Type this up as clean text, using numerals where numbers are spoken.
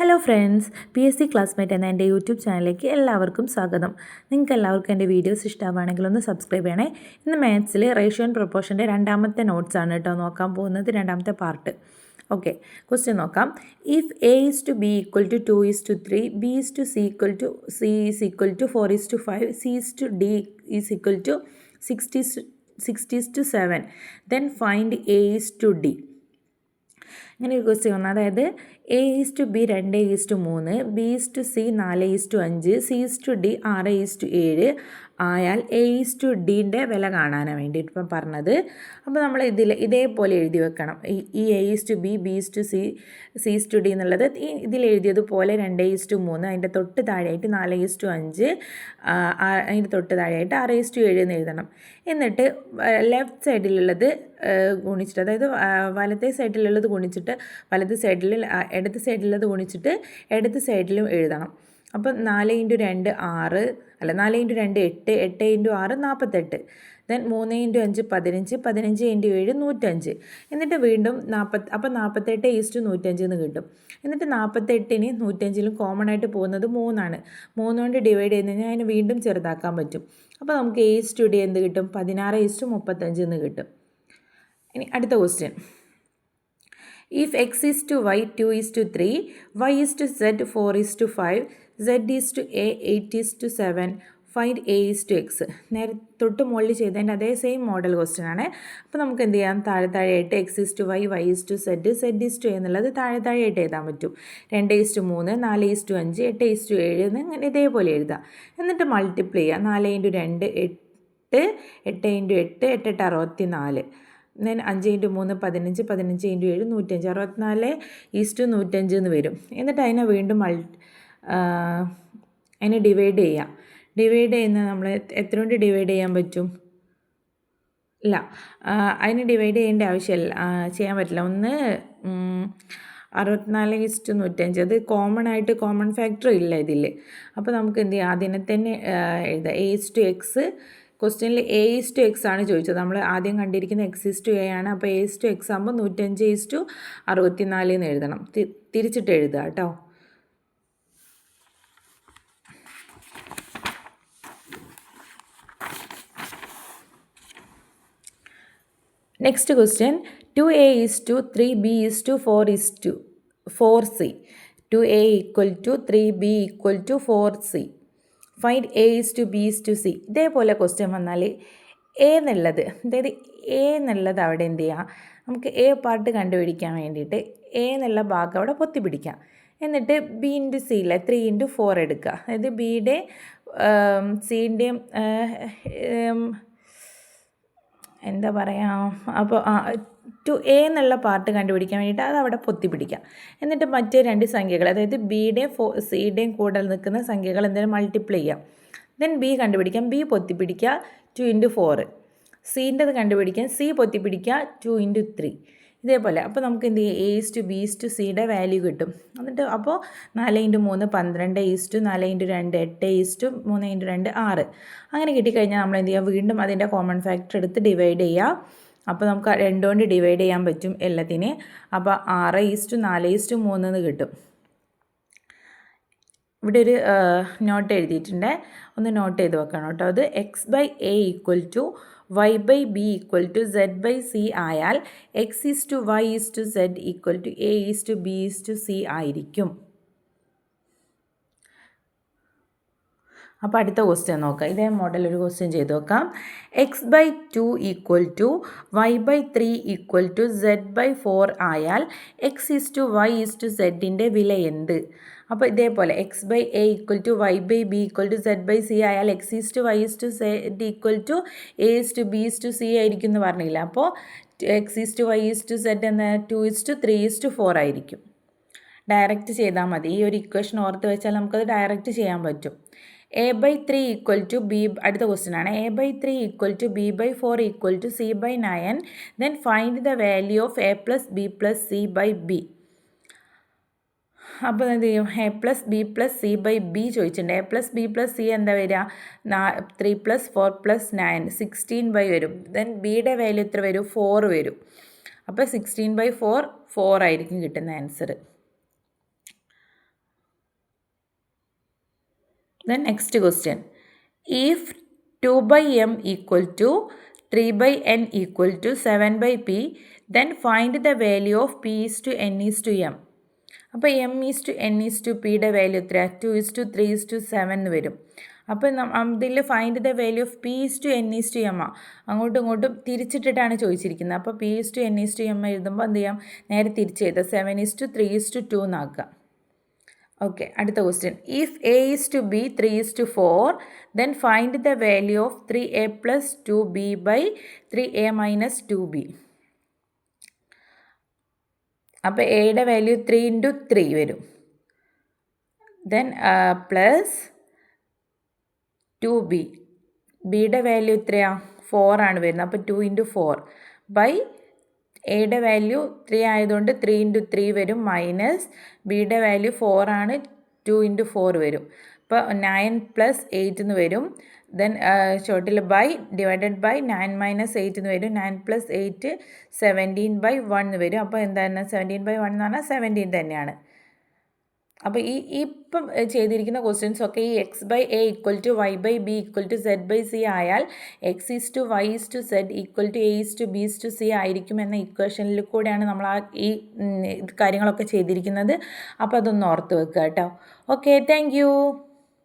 Hello friends, PSC classmate എന്ന എൻ്റെ YouTube ചാനലിലേക്ക് എല്ലാവർക്കും സ്വാഗതം. നിങ്ങൾക്ക് എല്ലാവർക്കും എൻ്റെ വീഡിയോസ് ഇഷ്ടമാണെങ്കിൽ ഒന്ന് സബ്സ്ക്രൈബ് ചെയ്യണേ. ഇന്ന് മാത്സിൽ റേഷ്യോ ആൻഡ് പ്രൊപ്പോർഷൻ്റെ രണ്ടാമത്തെ നോട്ട്സാണ് കേട്ടോ നോക്കാൻ പോകുന്നത്, രണ്ടാമത്തെ പാർട്ട്. ഓക്കെ, ക്വസ്റ്റ്യൻ നോക്കാം. If A:2B = 2:3, B:2C=4:5, C:2D=60:7, then find A:2D. ഇങ്ങനെ ഒരു ക്വസ്റ്റ്യൻ വന്നു. അതായത് A:B 2:3, B:C 4:5, C:D 6:7 ആയാൽ A:2Dൻ്റെ വില കാണാനാണ് വേണ്ടിയിട്ട് ഇപ്പം പറഞ്ഞത്. അപ്പോൾ നമ്മൾ ഇതേപോലെ എഴുതി വെക്കണം. ഈ A:B, B:C, C:D എന്നുള്ളത് ഇതിൽ എഴുതിയതുപോലെ 2:3, അതിൻ്റെ തൊട്ട് താഴെയായിട്ട് 4:5, അതിൻ്റെ തൊട്ട് താഴെയായിട്ട് 6:7 എന്ന് എഴുതണം. എന്നിട്ട് ലെഫ്റ്റ് സൈഡിലുള്ളത് ഗുണിച്ചിട്ട്, അതായത് വലത്തെ സൈഡിലുള്ളത് ഗുണിച്ചിട്ട് വലത് സൈഡിൽ, ഇടത് സൈഡിലുള്ളത് ഗുണിച്ചിട്ട് ഇടത് സൈഡിലും എഴുതണം. അപ്പം 4 × 2 6, അല്ല 4 × 2 8, 8 × 6 48, ദെൻ 3 × 5 15, 15 × 7 105. എന്നിട്ട് വീണ്ടും 48:105 എന്ന് കിട്ടും. എന്നിട്ട് 48ന് 105ലും കോമൺ ആയിട്ട് പോകുന്നത് 3 ആണ്. 3 കൊണ്ട് ഡിവൈഡ് ചെയ്ത് കഴിഞ്ഞാൽ അതിന് വീണ്ടും ചെറുതാക്കാൻ പറ്റും. അപ്പോൾ നമുക്ക് A:2D എന്ത് കിട്ടും? 16:35 എന്ന് കിട്ടും. ഇനി അടുത്ത question. If x:y 2:3, y:z 4:5, z:a 8:7, find A:x. നേരെ തൊട്ട് മുകളിൽ ചെയ്തതിൻ്റെ അതേ സെയിം മോഡൽ ക്വസ്റ്റ്യൻ ആണ്. അപ്പോൾ നമുക്ക് എന്ത് ചെയ്യാം? താഴെയായിട്ട് x:y, y:z, z:a എന്നുള്ളത് താഴെയായിട്ട് എഴുതാൻ പറ്റും. 2:3, 4:5, 8:7 എന്ന് ഇങ്ങനെ ഇതേപോലെ എഴുതാം. എന്നിട്ട് മൾട്ടിപ്ലൈ ചെയ്യുക. 4 × 2 8, 8 × 8 8 8 64, ദെൻ 5 × 3 15, 15 × 7 105, 64:105 എന്ന് വരും. എന്നിട്ട് അതിനെ വീണ്ടും അതിനെ ഡിവൈഡ് ചെയ്യാം. ഡിവൈഡ് ചെയ്യുന്നത് നമ്മൾ എത്ര കൊണ്ട് ഡിവൈഡ് ചെയ്യാൻ പറ്റും? ഇല്ല, അതിന് ഡിവൈഡ് ചെയ്യേണ്ട ആവശ്യമില്ല, ചെയ്യാൻ പറ്റില്ല. ഒന്ന് 64:105, അത് കോമൺ ഫാക്ടർ ഇല്ല ഇതിൽ. അപ്പോൾ നമുക്ക് എന്ത് ചെയ്യാം? അതിനെ തന്നെ എഴുതാം. A:x. ക്വസ്റ്റ്യനിൽ A:x ആണ് ചോദിച്ചത്. നമ്മൾ ആദ്യം കണ്ടിരിക്കുന്ന x:a ആണ്. അപ്പോൾ A:x ആകുമ്പോൾ 105:64 എന്ന് എഴുതണം. തിരിച്ചിട്ട് എഴുതുക കേട്ടോ. Next question. 2A:3B:4C. 2A = 3B = 4C. Find A:2B:C. ഇതേപോലെ ക്വസ്റ്റ്യൻ വന്നാൽ എന്നുള്ളത്, അതായത് എന്നുള്ളത് അവിടെ എന്ത് ചെയ്യുക? നമുക്ക് എ പാർട്ട് കണ്ടുപിടിക്കാൻ വേണ്ടിയിട്ട് എന്നുള്ള ഭാഗം അവിടെ പൊത്തിപ്പിടിക്കാം. എന്നിട്ട് B:C 3 × 4 എടുക്കുക. അതായത് ബിയുടെ സിൻ്റെയും എന്താ പറയുക, അപ്പോൾ A എന്നുള്ള പാർട്ട് കണ്ടുപിടിക്കാൻ വേണ്ടിയിട്ട് അത് അവിടെ പൊത്തിപ്പിടിക്കാം. എന്നിട്ട് മറ്റ് രണ്ട് സംഖ്യകൾ, അതായത് ബിയുടെയും സിയുടെയും കൂടെ നിൽക്കുന്ന സംഖ്യകൾ എന്തെങ്കിലും മൾട്ടിപ്ലൈ ചെയ്യാം. ദെൻ B കണ്ടുപിടിക്കാം. B പൊത്തിപ്പിടിക്കുക 2 × 4. സിൻ്റെത് കണ്ടുപിടിക്കാൻ C പൊത്തിപ്പിടിക്കുക 2 × 3. ഇതേപോലെ അപ്പോൾ നമുക്ക് എന്ത് ചെയ്യും? A:2B:Cയുടെ വാല്യൂ കിട്ടും. എന്നിട്ട് അപ്പോൾ 4 × 3 12, 4 × 2 8, 3 × 2 6. അങ്ങനെ കിട്ടിക്കഴിഞ്ഞാൽ നമ്മൾ എന്ത് ചെയ്യുക? വീണ്ടും അതിൻ്റെ കോമൺ ഫാക്ടർ എടുത്ത് ഡിവൈഡ് ചെയ്യുക. അപ്പോൾ നമുക്ക് 2 കൊണ്ട് ഡിവൈഡ് ചെയ്യാൻ പറ്റും എല്ലാത്തിനെ. അപ്പോൾ 6:4:3 എന്ന് കിട്ടും. ഇവിടെ ഒരു നോട്ട് എഴുതിയിട്ടുണ്ട്, ഒന്ന് നോട്ട് ചെയ്ത് വെക്കണം കേട്ടോ. അത് x/a = y/b = z/c ആയാൽ x:y:z = A:b:C ആയിരിക്കും. അപ്പോൾ അടുത്ത ക്വസ്റ്റ്യൻ നോക്കാം. ഇതേ മോഡൽ ഒരു ക്വസ്റ്റ്യൻ ചെയ്ത് നോക്കാം. x/2 = y/3 = z/4 ആയാൽ x:y:z വില എന്ത്? അപ്പോൾ ഇതേപോലെ x/a = y/b = z/c ആയാൽ x:y:z A:b:C ആയിരിക്കും എന്ന് പറഞ്ഞില്ല. അപ്പോൾ x:y:z എന്ന 2:3:4 ആയിരിക്കും. ഡയറക്റ്റ് ചെയ്താൽ മതി. ഈ ഒരു ഇക്വേഷൻ ഓർത്ത് വെച്ചാൽ നമുക്കത് ഡയറക്റ്റ് ചെയ്യാൻ പറ്റും. A/3 = B. അടുത്ത ക്വസ്റ്റ്യൻ ആണ്. A/3 = B/4 = C/9. Then find the value of A + B + C/B. അപ്പോൾ എന്ത് ചെയ്യും? A + B + C/B ചോദിച്ചിട്ടുണ്ട്. A + B + C എന്താ വരിക? 3 + 4 + 9 16 വരും. ദെൻ ബിയുടെ വാല്യൂ എത്ര വരും? 4 വരും. അപ്പോൾ 16/4 4 ആയിരിക്കും കിട്ടുന്ന answer. Then next question. If 2 by m equal to 3 by n equal to 7 by p, then find the value of p is to n is to m. അപ്പോൾ M is to N is to പിയുടെ value എത്രയാണ്? 2:3:7 എന്ന് വരും. അപ്പോൾ ഇതിൽ find the value of P is to N is to M ആ അങ്ങോട്ടും ഇങ്ങോട്ടും തിരിച്ചിട്ടിട്ടാണ് ചോദിച്ചിരിക്കുന്നത്. അപ്പോൾ P is to N is to M എഴുതുമ്പോൾ എന്ത് ചെയ്യാം? നേരെ തിരിച്ച് എഴുതാം. 7:3:2 എന്നാക്കുക. ഓക്കെ, അടുത്ത question. If A is to B 3:4, then find the value of 3a + 2b by 3a - 2b. അപ്പോൾ എയുടെ വാല്യൂ 3 × 3 വരും. ദെൻ പ്ലസ് 2b, ബിയുടെ വാല്യൂ എത്രയാണ്? 4 ആണ് വരുന്നത്. അപ്പോൾ 2 × 4 ബൈ എയുടെ വാല്യൂ 3 ആയതുകൊണ്ട് 3 × 3 വരും, മൈനസ് ബിയുടെ വാല്യൂ 4 ആണ്, 2 × 4 വരും. അപ്പോൾ 9 + 8 എന്ന് വരും. ദെൻ ഷോർട്ടിൽ ബൈ ഡിവൈഡഡ് ബൈ 9 - 8 എന്ന് വരും. 9 + 8 17/1 എന്ന് വരും. അപ്പോൾ എന്താണ് 17/1 എന്ന് പറഞ്ഞാൽ 17 തന്നെയാണ്. അപ്പോൾ ഇപ്പം ചെയ്തിരിക്കുന്ന ക്വസ്റ്റ്യൻസ് ഒക്കെ ഈ x/a = y/b = z/c ആയാൽ x:y:z = a:b:c ആയിരിക്കും എന്ന ഇക്വേഷനിൽ കൂടെയാണ് നമ്മൾ ഈ കാര്യങ്ങളൊക്കെ ചെയ്തിരിക്കുന്നത്. അപ്പോൾ അതൊന്ന് ഓർത്ത് വെക്കുക കേട്ടോ. Okay, thank you.